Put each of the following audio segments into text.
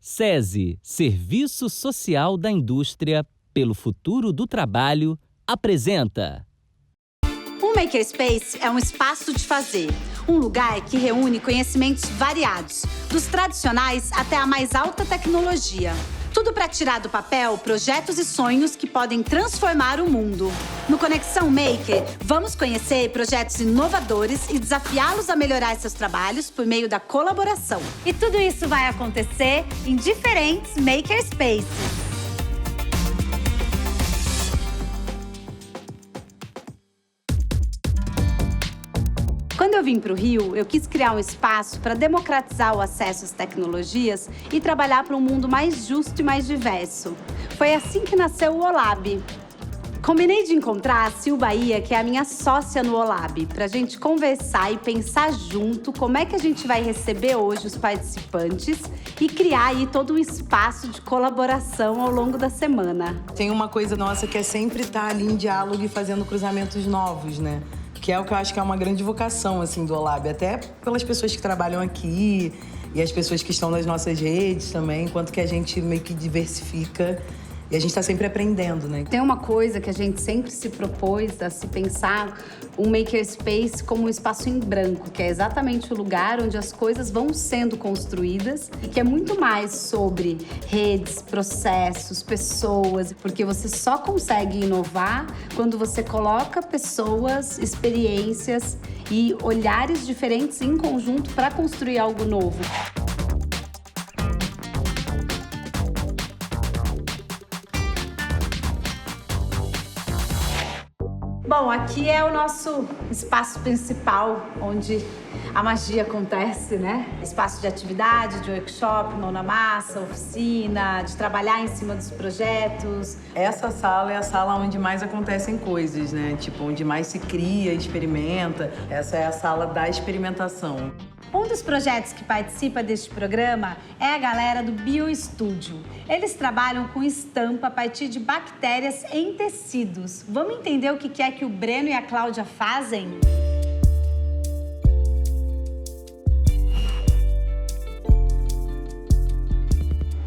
SESI, Serviço Social da Indústria pelo Futuro do Trabalho, apresenta. Um makerspace é um espaço de fazer, um lugar que reúne conhecimentos variados, dos tradicionais até a mais alta tecnologia. Tudo para tirar do papel projetos e sonhos que podem transformar o mundo. No Conexão Maker, vamos conhecer projetos inovadores e desafiá-los a melhorar seus trabalhos por meio da colaboração. E tudo isso vai acontecer em diferentes makerspaces. Quando eu vim para o Rio, eu quis criar um espaço para democratizar o acesso às tecnologias e trabalhar para um mundo mais justo e mais diverso. Foi assim que nasceu o OLAB. Combinei de encontrar a Sil Bahia, que é a minha sócia no OLAB, para a gente conversar e pensar junto como é que a gente vai receber hoje os participantes e criar aí todo um espaço de colaboração ao longo da semana. Tem uma coisa nossa que é sempre estar ali em diálogo e fazendo cruzamentos novos, né? Que é o que eu acho que é uma grande vocação, assim, do OLAB. Até pelas pessoas que trabalham aqui e as pessoas que estão nas nossas redes também, enquanto que a gente meio que diversifica e a gente está sempre aprendendo, né? Tem uma coisa que a gente sempre se propôs a se pensar um makerspace como um espaço em branco, que é exatamente o lugar onde as coisas vão sendo construídas e que é muito mais sobre redes, processos, pessoas, porque você só consegue inovar quando você coloca pessoas, experiências e olhares diferentes em conjunto para construir algo novo. Bom, aqui é o nosso espaço principal, onde a magia acontece, né? Espaço de atividade, de workshop, mão na massa, oficina, de trabalhar em cima dos projetos. Essa sala é a sala onde mais acontecem coisas, né? Tipo, onde mais se cria, experimenta. Essa é a sala da experimentação. Um dos projetos que participa deste programa é a galera do BioStudio. Eles trabalham com estampa a partir de bactérias em tecidos. Vamos entender o que é que o Breno e a Cláudia fazem?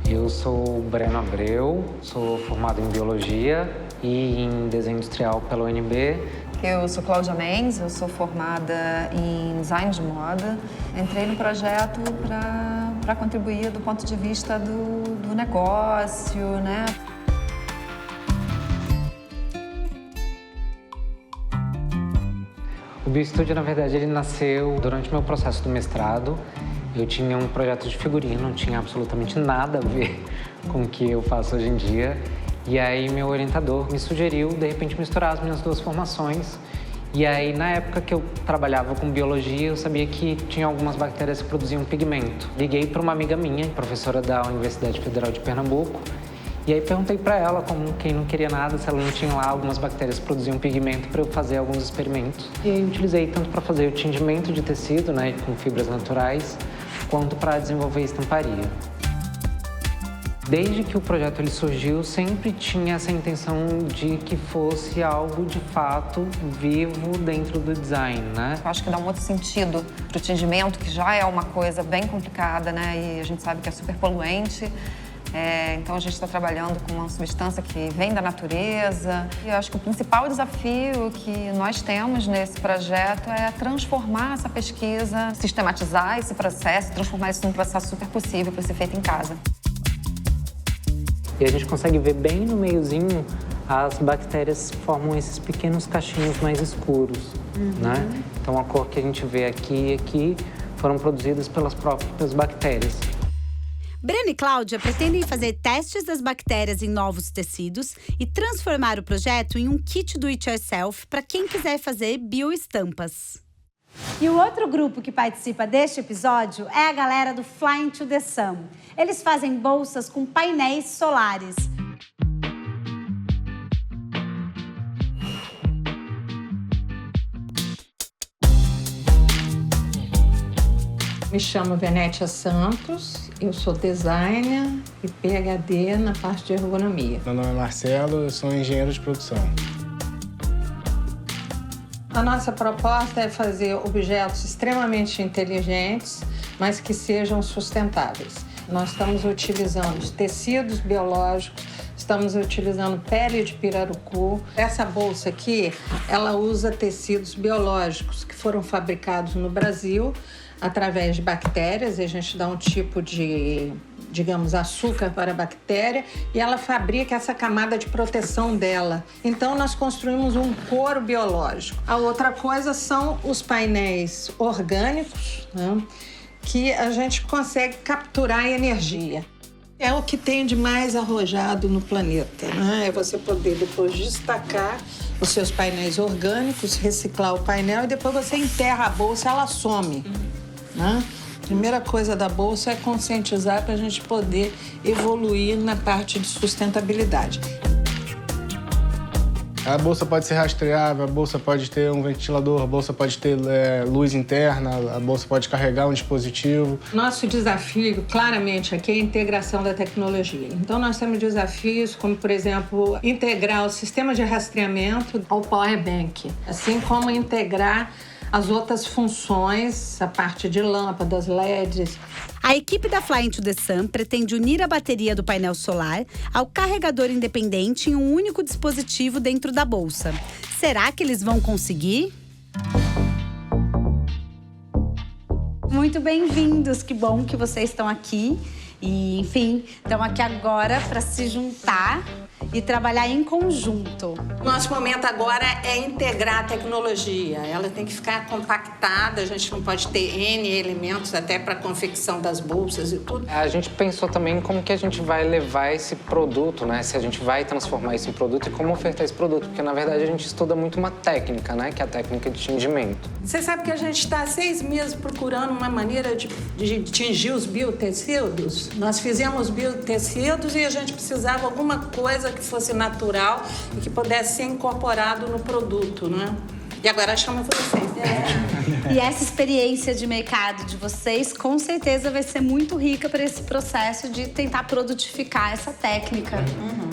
Eu sou o Breno Abreu, sou formado em Biologia e em Desenho Industrial pela UNB. Eu sou Cláudia Mendes, eu sou formada em Design de Moda. Entrei no projeto para contribuir do ponto de vista do negócio, né? O BioStudio, na verdade, ele nasceu durante o meu processo do mestrado. Eu tinha um projeto de figurino, não tinha absolutamente nada a ver com o que eu faço hoje em dia. E aí meu orientador me sugeriu, de repente, misturar as minhas duas formações. E aí, na época que eu trabalhava com biologia, eu sabia que tinha algumas bactérias que produziam pigmento. Liguei para uma amiga minha, professora da Universidade Federal de Pernambuco, e aí perguntei para ela, como quem não queria nada, se ela não tinha lá algumas bactérias que produziam pigmento para eu fazer alguns experimentos. E aí utilizei tanto para fazer o tingimento de tecido, né, com fibras naturais, quanto para desenvolver estamparia. Desde que o projeto ele surgiu, sempre tinha essa intenção de que fosse algo de fato vivo dentro do design, né? Eu acho que dá um outro sentido para o tingimento, que já é uma coisa bem complicada, né? E a gente sabe que é super poluente. Então a gente está trabalhando com uma substância que vem da natureza. E eu acho que o principal desafio que nós temos nesse projeto é transformar essa pesquisa, sistematizar esse processo, transformar isso num processo super possível para ser feito em casa. E a gente consegue ver bem no meiozinho, as bactérias formam esses pequenos cachinhos mais escuros, né? Então a cor que a gente vê aqui e aqui foram produzidas pelas próprias bactérias. Breno e Cláudia pretendem fazer testes das bactérias em novos tecidos e transformar o projeto em um kit do it yourself para quem quiser fazer bioestampas. E o outro grupo que participa deste episódio é a galera do Flying to the Sun. Eles fazem bolsas com painéis solares. Me chamo Venétia Santos, eu sou designer e PhD na parte de ergonomia. Meu nome é Marcelo, eu sou engenheiro de produção. A nossa proposta é fazer objetos extremamente inteligentes, mas que sejam sustentáveis. Nós estamos utilizando tecidos biológicos, estamos utilizando pele de pirarucu. Essa bolsa aqui, ela usa tecidos biológicos que foram fabricados no Brasil através de bactérias. A gente dá um tipo de, digamos, açúcar para a bactéria e ela fabrica essa camada de proteção dela. Então, nós construímos um couro biológico. A outra coisa são os painéis orgânicos, né, que a gente consegue capturar energia. É o que tem de mais arrojado no planeta, né? É você poder depois destacar os seus painéis orgânicos, reciclar o painel e depois você enterra a bolsa, ela some, né? Primeira coisa da bolsa é conscientizar para a gente poder evoluir na parte de sustentabilidade. A bolsa pode ser rastreável, a bolsa pode ter um ventilador, a bolsa pode ter luz interna, a bolsa pode carregar um dispositivo. Nosso desafio, claramente, aqui é a integração da tecnologia. Então, nós temos desafios como, por exemplo, integrar o sistema de rastreamento ao Power Bank, assim como integrar as outras funções, a parte de lâmpadas, LEDs. A equipe da Fly into the Sun pretende unir a bateria do painel solar ao carregador independente em um único dispositivo dentro da bolsa. Será que eles vão conseguir? Muito bem-vindos, que bom que vocês estão aqui. E, enfim, estão aqui agora para se juntar e trabalhar em conjunto. Nosso momento agora é integrar a tecnologia. Ela tem que ficar compactada, a gente não pode ter N elementos até para a confecção das bolsas e tudo. A gente pensou também como que a gente vai levar esse produto, né? Se a gente vai transformar isso em produto e como ofertar esse produto. Porque, na verdade, a gente estuda muito uma técnica, né? Que é a técnica de tingimento. Você sabe que a gente está há 6 meses procurando uma maneira de tingir os biotecidos? Nós fizemos biotecidos e a gente precisava de alguma coisa que fosse natural e que pudesse ser incorporado no produto, né? E agora chamo vocês. E essa experiência de mercado de vocês, com certeza, vai ser muito rica para esse processo de tentar produtificar essa técnica.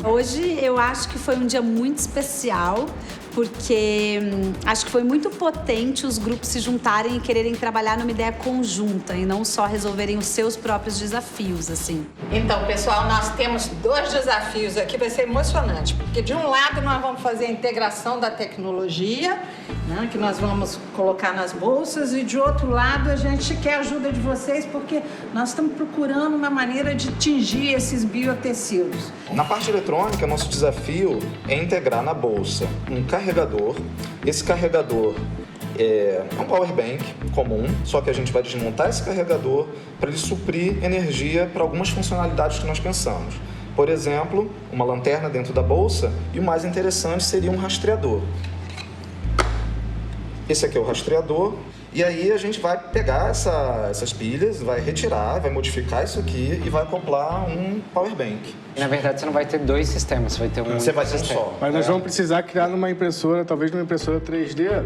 Hoje, eu acho que foi um dia muito especial, porque acho que foi muito potente os grupos se juntarem e quererem trabalhar numa ideia conjunta e não só resolverem os seus próprios desafios, assim. Então, pessoal, nós temos 2 desafios aqui, vai ser emocionante, porque de um lado nós vamos fazer a integração da tecnologia, né, que nós vamos colocar nas bolsas, e de outro lado a gente quer a ajuda de vocês, porque nós estamos procurando uma maneira de tingir esses biotecidos. Na parte eletrônica, nosso desafio é integrar na bolsa um carregador. Esse carregador é um power bank comum, só que a gente vai desmontar esse carregador para ele suprir energia para algumas funcionalidades que nós pensamos. Por exemplo, uma lanterna dentro da bolsa, e o mais interessante seria um rastreador. Esse aqui é o rastreador, e aí a gente vai pegar essas pilhas, vai retirar, vai modificar isso aqui e vai acoplar um power bank. Na verdade, você não vai ter 2 sistemas, você vai ter um Você vai ter um sistema. só. Mas nós vamos precisar criar numa impressora, talvez numa impressora 3D,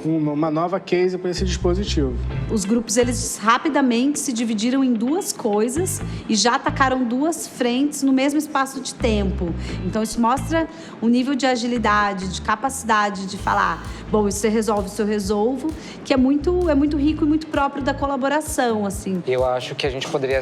uma nova case para esse dispositivo. Os grupos, eles rapidamente se dividiram em 2 coisas e já atacaram 2 frentes no mesmo espaço de tempo. Então, isso mostra um nível de agilidade, de capacidade de falar, bom, isso você resolve, isso eu resolvo, que é muito rico e muito próprio da colaboração, assim. Eu acho que a gente poderia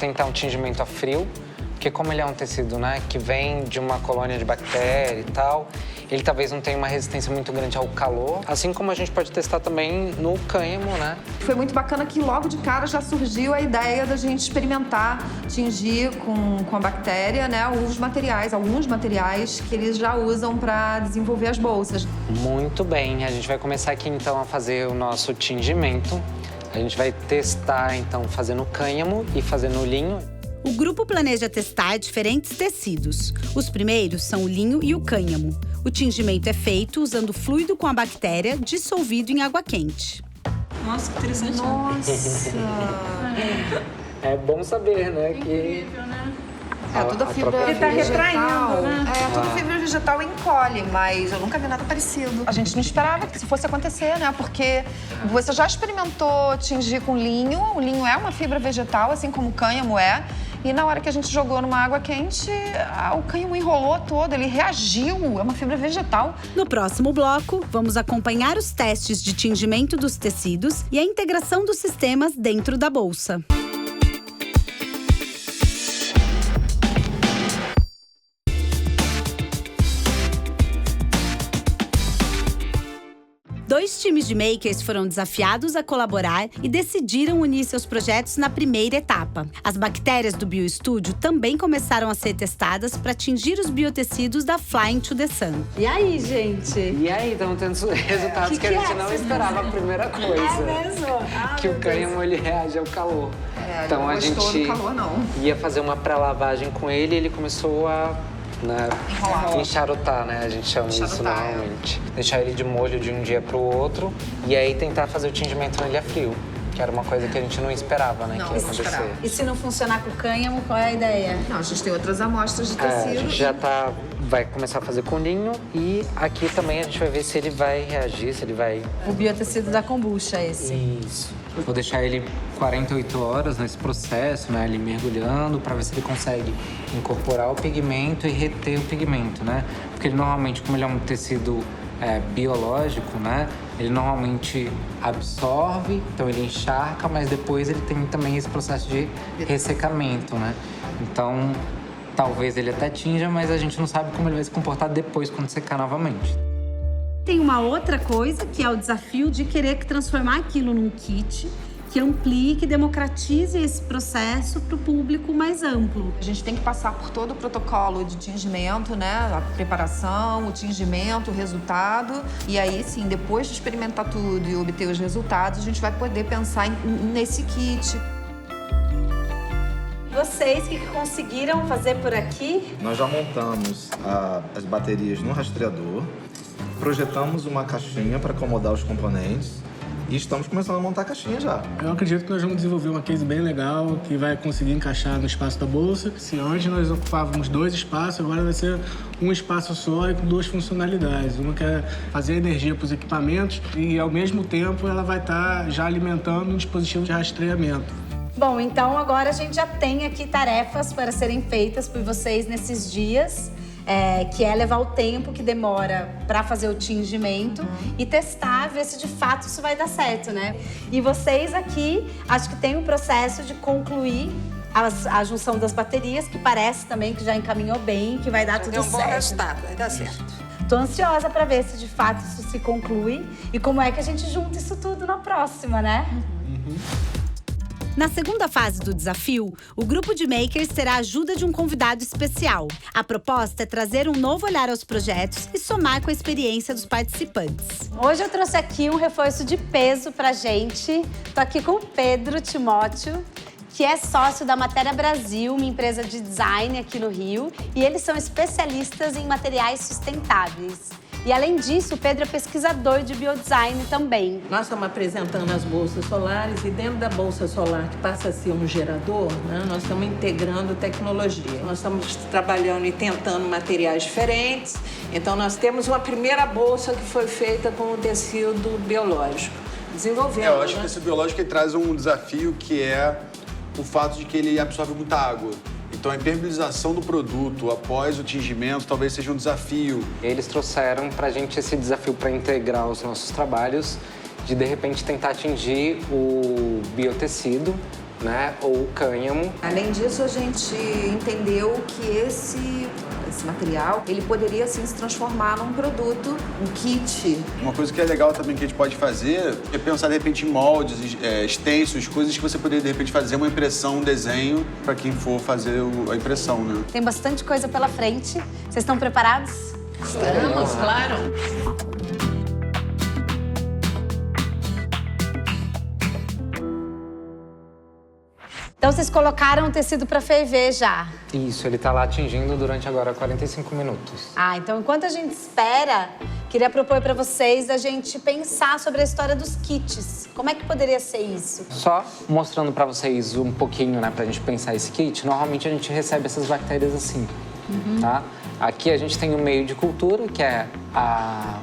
tentar um tingimento a frio, porque como ele é um tecido, né, que vem de uma colônia de bactéria e tal, ele talvez não tenha uma resistência muito grande ao calor, assim como a gente pode testar também no cânhamo, né? Foi muito bacana que logo de cara já surgiu a ideia da gente experimentar tingir com a bactéria, né, alguns materiais que eles já usam para desenvolver as bolsas. Muito bem, a gente vai começar aqui então a fazer o nosso tingimento. A gente vai testar então fazendo cânhamo e fazendo linho. O grupo planeja testar diferentes tecidos. Os primeiros são o linho e o cânhamo. O tingimento é feito usando fluido com a bactéria dissolvido em água quente. Nossa, que interessante. Nossa! É bom saber, né? Incrível, né? É tudo fibra vegetal. Ele tá retraindo, né? É, tudo fibra vegetal encolhe, mas eu nunca vi nada parecido. A gente não esperava que isso fosse acontecer, né? Porque você já experimentou tingir com linho. O linho é uma fibra vegetal, assim como o cânhamo é. E na hora que a gente jogou numa água quente, o cânhamo enrolou todo, ele reagiu, é uma fibra vegetal. No próximo bloco, vamos acompanhar os testes de tingimento dos tecidos e a integração dos sistemas dentro da bolsa. 2 times de makers foram desafiados a colaborar e decidiram unir seus projetos na primeira etapa. As bactérias do BioStudio também começaram a ser testadas para atingir os biotecidos da Flying to the Sun. E aí, gente? E aí, estamos tendo resultados que a gente não esperava. A primeira coisa. É mesmo? Que o cânhamo, ele reage ao calor. Então a gente calor, não. ia fazer uma pré-lavagem com ele e ele começou a enxarotar, né? A gente chama isso normalmente. Deixar ele de molho de um dia pro outro e aí tentar fazer o tingimento nele a frio. Que era uma coisa que a gente não esperava, né? Que ia acontecer. E se não funcionar com o cânhamo, qual é a ideia? Não, a gente tem outras amostras de tecido. A gente já vai começar a fazer com linho e aqui também a gente vai ver se ele vai reagir, se ele vai... O biotecido da kombucha, esse. Isso. Vou deixar ele 48 horas nesse processo, né? Ele mergulhando para ver se ele consegue incorporar o pigmento e reter o pigmento, né? Porque ele normalmente, como ele é um tecido biológico, né? Ele normalmente absorve, então ele encharca, mas depois ele tem também esse processo de ressecamento, né? Então, talvez ele até tinja, mas a gente não sabe como ele vai se comportar depois quando secar novamente. Tem uma outra coisa, que é o desafio de querer transformar aquilo num kit que amplie, que democratize esse processo para o público mais amplo. A gente tem que passar por todo o protocolo de tingimento, né? A preparação, o tingimento, o resultado. E aí, sim, depois de experimentar tudo e obter os resultados, a gente vai poder pensar nesse kit. Vocês, o que conseguiram fazer por aqui? Nós já montamos as baterias no rastreador, projetamos uma caixinha para acomodar os componentes e estamos começando a montar a caixinha já. Eu acredito que nós vamos desenvolver uma case bem legal que vai conseguir encaixar no espaço da bolsa. Se antes nós ocupávamos 2 espaços, agora vai ser um espaço só e com 2 funcionalidades. Uma que é fazer energia para os equipamentos e, ao mesmo tempo, ela vai estar já alimentando um dispositivo de rastreamento. Bom, então agora a gente já tem aqui tarefas para serem feitas por vocês nesses dias. Que é levar o tempo que demora para fazer o tingimento e testar, ver se de fato isso vai dar certo, né? E vocês aqui, acho que tem um processo de concluir a junção das baterias, que parece também que já encaminhou bem, que vai dar tudo certo. Deu um bom resultado, vai dar certo. Tô ansiosa para ver se de fato isso se conclui e como é que a gente junta isso tudo na próxima, né? Na segunda fase do desafio, o grupo de makers terá a ajuda de um convidado especial. A proposta é trazer um novo olhar aos projetos e somar com a experiência dos participantes. Hoje eu trouxe aqui um reforço de peso pra gente. Tô aqui com o Pedro Timóteo, que é sócio da Matéria Brasil, uma empresa de design aqui no Rio. E eles são especialistas em materiais sustentáveis. E, além disso, o Pedro é pesquisador de biodesign também. Nós estamos apresentando as bolsas solares e dentro da bolsa solar, que passa a ser um gerador, né, nós estamos integrando tecnologia. Nós estamos trabalhando e tentando materiais diferentes. Então, nós temos uma primeira bolsa que foi feita com o tecido biológico. Desenvolvendo, eu acho que esse biológico ele traz um desafio que é o fato de que ele absorve muita água. Então, a impermeabilização do produto após o tingimento talvez seja um desafio. Eles trouxeram pra gente esse desafio para integrar os nossos trabalhos, de repente tentar atingir o biotecido, né, ou o cânhamo. Além disso, a gente entendeu que esse material, ele poderia, sim, se transformar num produto, um kit. Uma coisa que é legal também que a gente pode fazer é pensar, de repente, em moldes, extensos, coisas que você poderia, de repente, fazer uma impressão, um desenho, para quem for fazer a impressão, né? Tem bastante coisa pela frente. Vocês estão preparados? Estamos, claro. Então, vocês colocaram o tecido para ferver já? Isso, ele tá lá atingindo durante agora 45 minutos. Ah, então enquanto a gente espera, queria propor para vocês a gente pensar sobre a história dos kits. Como é que poderia ser isso? Só mostrando para vocês um pouquinho, né, pra gente pensar esse kit, normalmente a gente recebe essas bactérias assim, tá? Aqui a gente tem um meio de cultura, que é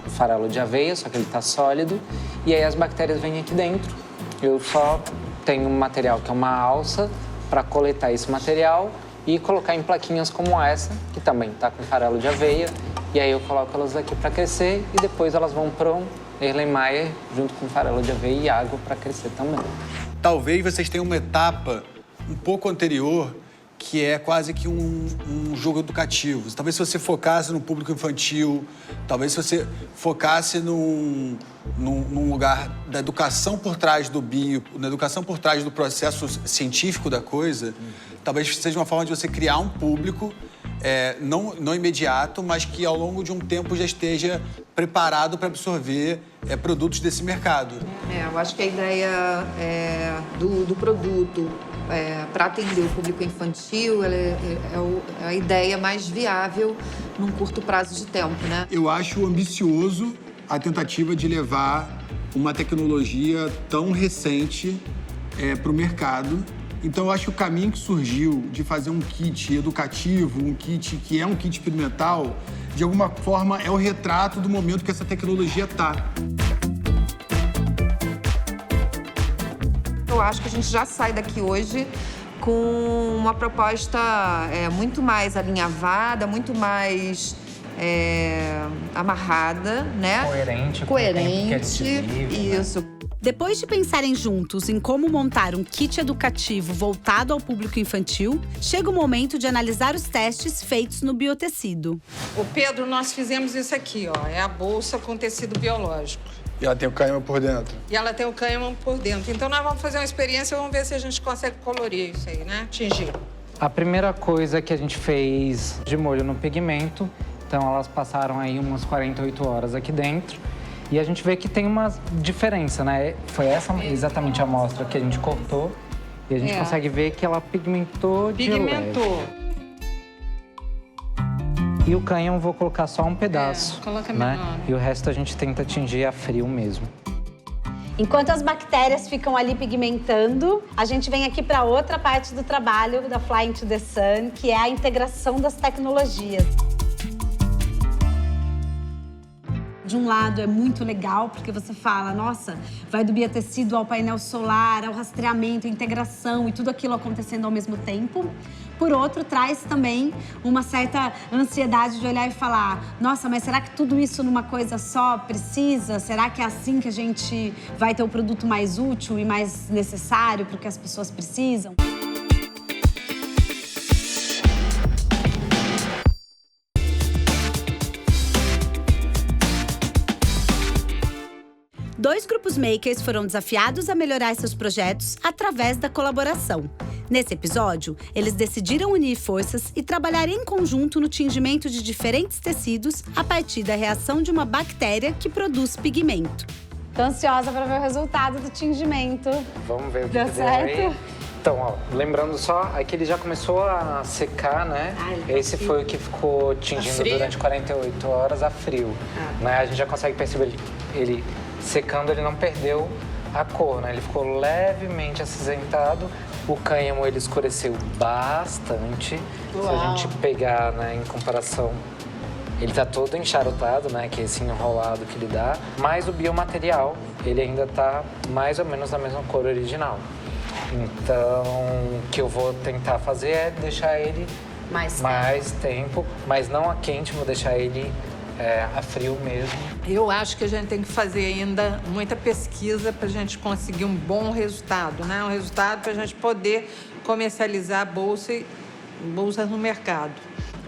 o farelo de aveia, só que ele tá sólido, e aí as bactérias vêm aqui dentro. Eu só tenho um material que é uma alça para coletar esse material e colocar em plaquinhas como essa, que também está com farelo de aveia. E aí eu coloco elas aqui para crescer e depois elas vão para um Erlenmeyer junto com farelo de aveia e água para crescer também. Talvez vocês tenham uma etapa um pouco anterior que é quase que um jogo educativo. Talvez se você focasse no público infantil, talvez se você focasse num lugar da educação por trás do bio, na educação por trás do processo científico da coisa, talvez seja uma forma de você criar um público não imediato, mas que ao longo de um tempo já esteja preparado para absorver produtos desse mercado. Eu acho que a ideia do produto para atender o público infantil é a ideia mais viável num curto prazo de tempo, né? Eu acho ambicioso a tentativa de levar uma tecnologia tão recente para o mercado. Então, eu acho que o caminho que surgiu de fazer um kit educativo, um kit que é um kit experimental, de alguma forma é o retrato do momento que essa tecnologia está. Eu acho que a gente já sai daqui hoje com uma proposta muito mais alinhavada, muito mais amarrada, né? Coerente. Isso. Né? Depois de pensarem juntos em como montar um kit educativo voltado ao público infantil, chega o momento de analisar os testes feitos no biotecido. Ô Pedro, nós fizemos isso aqui, ó. É a bolsa com tecido biológico. E ela tem o cânhamo por dentro. E ela tem o cânhamo por dentro. Então nós vamos fazer uma experiência e vamos ver se a gente consegue colorir isso aí, né? Tingir. A primeira coisa que a gente fez de molho no pigmento, então elas passaram aí umas 48 horas aqui dentro. E a gente vê que tem uma diferença, né? Foi essa exatamente a amostra que a gente cortou. E a gente consegue ver que ela pigmentou de leve. E o cânhamo vou colocar só um pedaço, coloca né? menor. E o resto a gente tenta tingir a frio mesmo. Enquanto as bactérias ficam ali pigmentando, a gente vem aqui para outra parte do trabalho da Fly into the Sun, que é a integração das tecnologias. De um lado é muito legal, porque você fala, nossa, vai do biotecido ao painel solar, ao rastreamento, integração e tudo aquilo acontecendo ao mesmo tempo. Por outro, traz também uma certa ansiedade de olhar e falar, nossa, mas será que tudo isso numa coisa só precisa? Será que é assim que a gente vai ter o produto mais útil e mais necessário para o que as pessoas precisam? Dois grupos makers foram desafiados a melhorar seus projetos através da colaboração. Nesse episódio, eles decidiram unir forças e trabalhar em conjunto no tingimento de diferentes tecidos a partir da reação de uma bactéria que produz pigmento. Tô ansiosa para ver o resultado do tingimento. Vamos ver o que deu certo? Aí. Então, ó, lembrando só, aqui ele já começou a secar, né? Esse foi o que ficou tingindo durante 48 horas a frio. Né? A gente já consegue perceber ele secando, ele não perdeu a cor, né? Ele ficou levemente acinzentado. O cânhamo, ele escureceu bastante. Uau. Se a gente pegar, né, em comparação, ele tá todo encharotado, né? Que é esse enrolado que ele dá. Mas o biomaterial, ele ainda tá mais ou menos da mesma cor original. Então, o que eu vou tentar fazer é deixar ele mais tempo, mas não a quente, vou deixar ele a frio mesmo. Eu acho que a gente tem que fazer ainda muita pesquisa para a gente conseguir um bom resultado, né? Um resultado para a gente poder comercializar bolsas no mercado.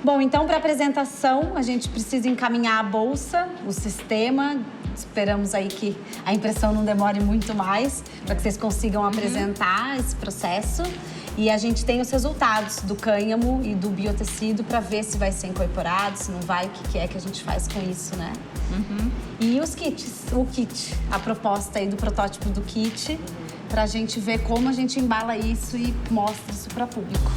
Bom, então para a apresentação a gente precisa encaminhar a bolsa, o sistema. Esperamos aí que a impressão não demore muito mais para que vocês consigam apresentar esse processo. E a gente tem os resultados do cânhamo e do biotecido para ver se vai ser incorporado, se não vai, o que é que a gente faz com isso, né? E os kits, a proposta aí do protótipo do kit, para a gente ver como a gente embala isso e mostra isso para o público.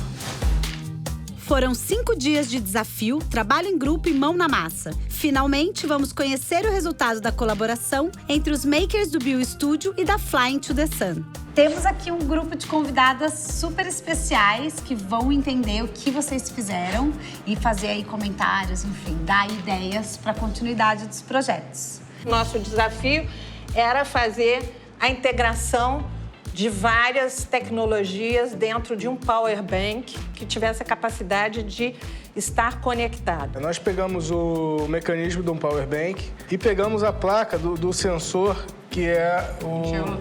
Foram 5 dias de desafio, trabalho em grupo e mão na massa. Finalmente, vamos conhecer o resultado da colaboração entre os makers do BioStudio e da Fly into the Sun. Temos aqui um grupo de convidadas super especiais que vão entender o que vocês fizeram e fazer aí comentários, enfim, dar ideias para a continuidade dos projetos. Nosso desafio era fazer a integração de várias tecnologias dentro de um power bank que tivesse a capacidade de estar conectado. Nós pegamos o mecanismo de um power bank e pegamos a placa do sensor, que é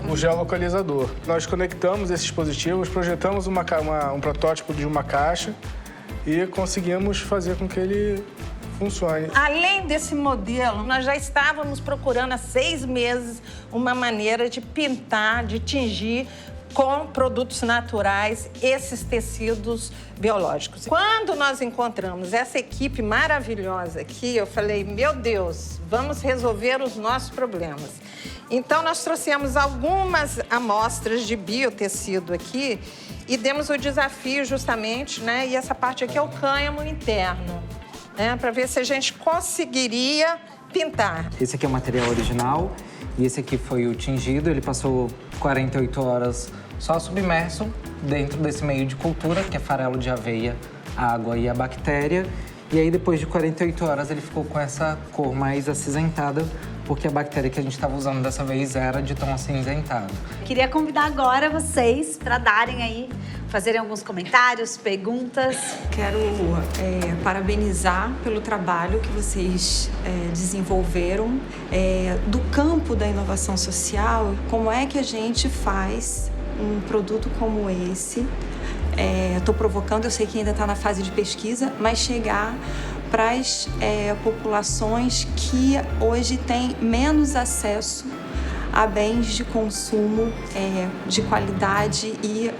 o geolocalizador. Nós conectamos esses dispositivos, projetamos um protótipo de uma caixa e conseguimos fazer com que ele funcione. Além desse modelo, nós já estávamos procurando há 6 meses uma maneira de pintar, de tingir com produtos naturais esses tecidos biológicos. Quando nós encontramos essa equipe maravilhosa aqui, eu falei, meu Deus, vamos resolver os nossos problemas. Então, nós trouxemos algumas amostras de biotecido aqui e demos o desafio justamente, né? E essa parte aqui é o cânhamo interno, né? Para ver se a gente conseguiria pintar. Esse aqui é o material original e esse aqui foi o tingido. Ele passou 48 horas só submerso dentro desse meio de cultura, que é farelo de aveia, a água e a bactéria. E aí, depois de 48 horas, ele ficou com essa cor mais acinzentada, porque a bactéria que a gente estava usando dessa vez era de tom acinzentado. Queria convidar agora vocês para darem aí, fazerem alguns comentários, perguntas. Quero parabenizar pelo trabalho que vocês desenvolveram do campo da inovação social. Como é que a gente faz um produto como esse? Estou provocando, eu sei que ainda está na fase de pesquisa, mas chegar para as populações que hoje têm menos acesso a bens de consumo de qualidade e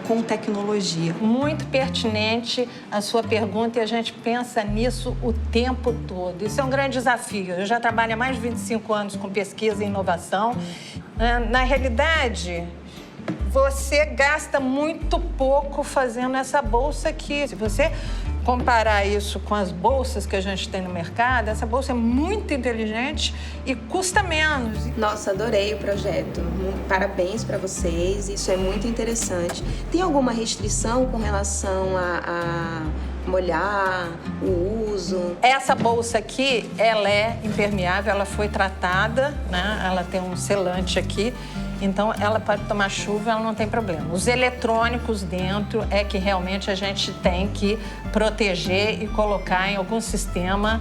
com tecnologia. Muito pertinente a sua pergunta e a gente pensa nisso o tempo todo. Isso é um grande desafio. Eu já trabalho há mais de 25 anos com pesquisa e inovação. Na realidade, você gasta muito pouco fazendo essa bolsa aqui. Se você comparar isso com as bolsas que a gente tem no mercado, essa bolsa é muito inteligente e custa menos. Nossa, adorei o projeto. Parabéns para vocês, isso é muito interessante. Tem alguma restrição com relação a molhar, o uso? Essa bolsa aqui, ela é impermeável, ela foi tratada, né? Ela tem um selante aqui. Então, ela pode tomar chuva, ela não tem problema. Os eletrônicos dentro é que realmente a gente tem que proteger e colocar em algum sistema,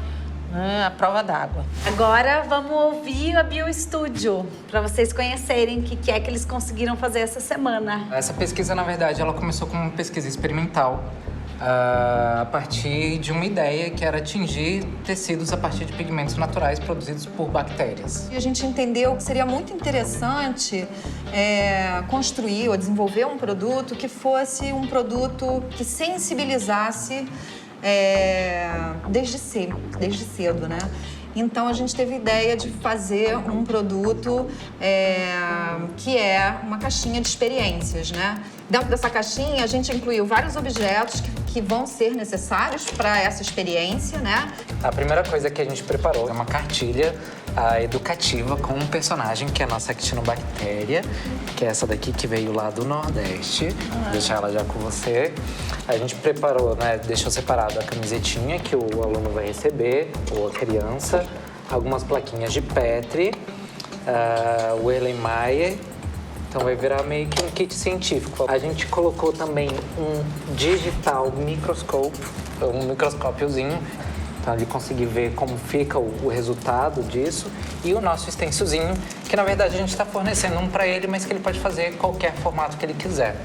né, à prova d'água. Agora vamos ouvir a BioStudio, para vocês conhecerem o que é que eles conseguiram fazer essa semana. Essa pesquisa, na verdade, ela começou como uma pesquisa experimental, a partir de uma ideia que era tingir tecidos a partir de pigmentos naturais produzidos por bactérias. E a gente entendeu que seria muito interessante construir ou desenvolver um produto que fosse um produto que sensibilizasse desde cedo, né? Então, a gente teve a ideia de fazer um produto que é uma caixinha de experiências, né? Dentro dessa caixinha, a gente incluiu vários objetos que vão ser necessários para essa experiência, né? A primeira coisa que a gente preparou é uma cartilha educativa com um personagem, que é a nossa actinobactéria, que é essa daqui que veio lá do Nordeste. Vou deixar ela já com você. A gente preparou, né, deixou separado a camisetinha que o aluno vai receber, ou a criança, algumas plaquinhas de Petri, o Erlenmeyer. Então vai virar meio que um kit científico. A gente colocou também um digital microscópio, um microscópiozinho, então ele conseguir ver como fica o resultado disso. E o nosso stencilzinho, que na verdade a gente está fornecendo um para ele, mas que ele pode fazer qualquer formato que ele quiser.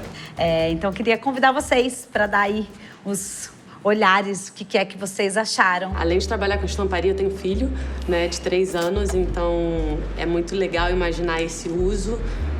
Então eu queria convidar vocês para dar aí os olhares, o que é que vocês acharam. Além de trabalhar com estamparia, eu tenho um filho, né, de 3 anos, então é muito legal imaginar esse uso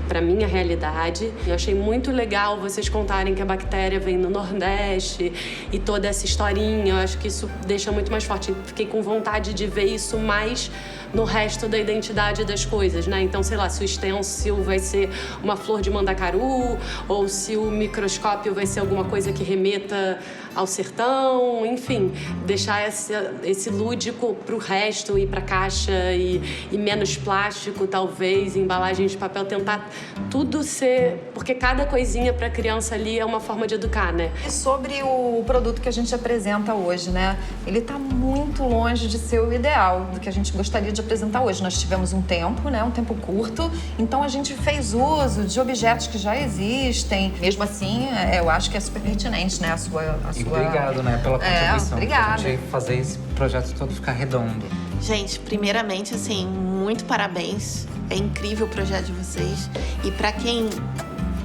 para minha realidade. Eu achei muito legal vocês contarem que a bactéria vem no Nordeste e toda essa historinha. Eu acho que isso deixa muito mais forte. Fiquei com vontade de ver isso mais no resto da identidade das coisas, né? Então, sei lá, se o stencil vai ser uma flor de mandacaru ou se o microscópio vai ser alguma coisa que remeta ao sertão, enfim, deixar esse lúdico pro resto, ir pra caixa e menos plástico, talvez, embalagem de papel, tentar tudo ser... Porque cada coisinha para a criança ali é uma forma de educar, né? E sobre o produto que a gente apresenta hoje, né? Ele está muito longe de ser o ideal do que a gente gostaria de apresentar hoje. Nós tivemos um tempo, né? Um tempo curto, então a gente fez uso de objetos que já existem. Mesmo assim, eu acho que é super pertinente, né? A sua... E obrigado, né, pela contribuição. Obrigada. A gente fazer esse projeto todo ficar redondo. Gente, primeiramente, assim, muito parabéns. É incrível o projeto de vocês. E para quem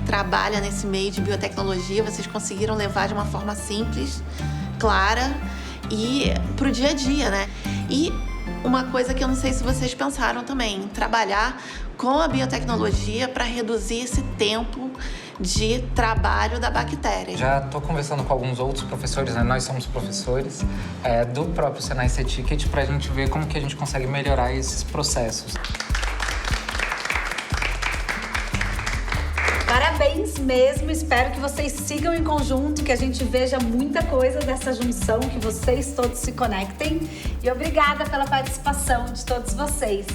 trabalha nesse meio de biotecnologia, vocês conseguiram levar de uma forma simples, clara e pro dia a dia, né? E uma coisa que eu não sei se vocês pensaram também, trabalhar com a biotecnologia para reduzir esse tempo de trabalho da bactéria. Já estou conversando com alguns outros professores, né? Nós somos professores do próprio Senai C-Ticket para a gente ver como que a gente consegue melhorar esses processos. Parabéns mesmo, espero que vocês sigam em conjunto, que a gente veja muita coisa dessa junção, que vocês todos se conectem. E obrigada pela participação de todos vocês.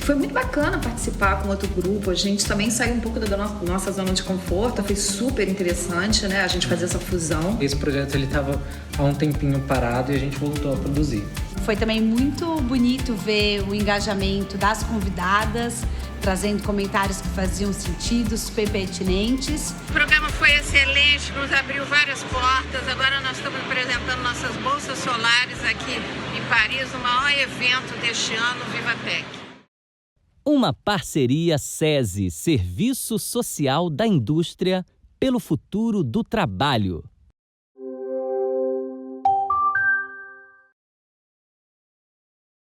Foi muito bacana participar com outro grupo. A gente também saiu um pouco da nossa zona de conforto. Foi super interessante, né? A gente fazer essa fusão. Esse projeto ele estava há um tempinho parado e a gente voltou a produzir. Foi também muito bonito ver o engajamento das convidadas, trazendo comentários que faziam sentido, super pertinentes. O programa foi excelente, nos abriu várias portas. Agora nós estamos apresentando nossas bolsas solares aqui em Paris, o maior evento deste ano, VivaTech. Uma parceria SESI, Serviço Social da Indústria, pelo futuro do trabalho.